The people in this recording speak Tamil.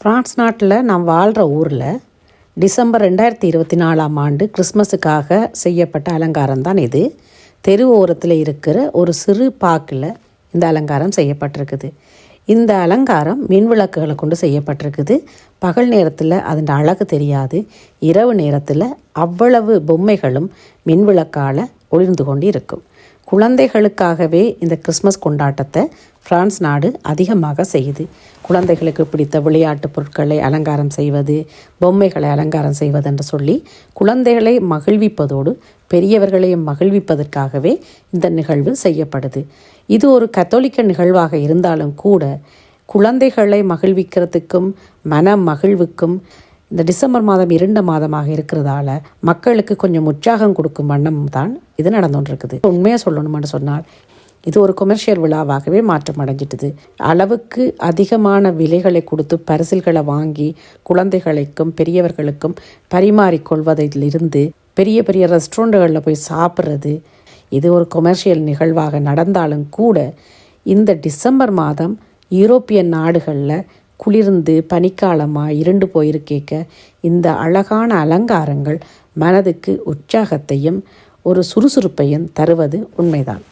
ஃப்ரான்ஸ் நாட்டில் நான் வாழ்கிற ஊரில் டிசம்பர் 2024ஆம் ஆண்டு கிறிஸ்மஸுக்காக செய்யப்பட்ட அலங்காரம் தான் இது. தெரு ஓரத்தில் இருக்கிற ஒரு சிறு பாக்கில் இந்த அலங்காரம் செய்யப்பட்டிருக்குது. இந்த அலங்காரம் மின்விளக்குகளை கொண்டு செய்யப்பட்டிருக்குது. பகல் நேரத்தில் அதன் அழகு தெரியாது. இரவு நேரத்தில் அவ்வளவு பொம்மைகளும் மின்விளக்கால் ஒளிர்ந்து கொண்டு இருக்கும். குழந்தைகளுக்காகவே இந்த கிறிஸ்மஸ் கொண்டாட்டத்தை ஃப்ரான்ஸ் நாடு அதிகமாக செய்யுது. குழந்தைகளுக்கு பிடித்த விளையாட்டு பொருட்களை அலங்காரம் செய்வது, பொம்மைகளை அலங்காரம் செய்வது என்று சொல்லி குழந்தைகளை மகிழ்விப்பதோடு பெரியவர்களையும் மகிழ்விப்பதற்காகவே இந்த நிகழ்வு செய்யப்படுது. இது ஒரு கத்தோலிக்க நிகழ்வாக இருந்தாலும் கூட குழந்தைகளை மகிழ்விக்கிறதுக்கும் மன மகிழ்வுக்கும் இந்த டிசம்பர் மாதம் 2 மாதமாக இருக்கிறதால மக்களுக்கு கொஞ்சம் உற்சாகம் கொடுக்கும் வண்ணம் தான் இது நடந்துகிட்டு இருக்குது. உண்மையாக சொல்லணும்னு சொன்னால் இது ஒரு கொமர்ஷியல் விழாவாகவே மாற்றம் அடைஞ்சிட்டுது. அளவுக்கு அதிகமான விலைகளை கொடுத்து பரிசில்களை வாங்கி குழந்தைகளுக்கும் பெரியவர்களுக்கும் பரிமாறிக்கொள்வதிலிருந்து பெரிய பெரிய ரெஸ்டாரண்ட்டுகளில் போய் சாப்பிட்றது, இது ஒரு கொமர்ஷியல் நிகழ்வாக நடந்தாலும் கூட இந்த டிசம்பர் மாதம் யூரோப்பிய நாடுகளில் குளிர்ந்து பனிக்காலமாக இருண்டு போயிருக்கேக்க இந்த அழகான அலங்காரங்கள் மனதுக்கு உற்சாகத்தையும் ஒரு சுறுசுறுப்பையும் தருவது உண்மைதான்.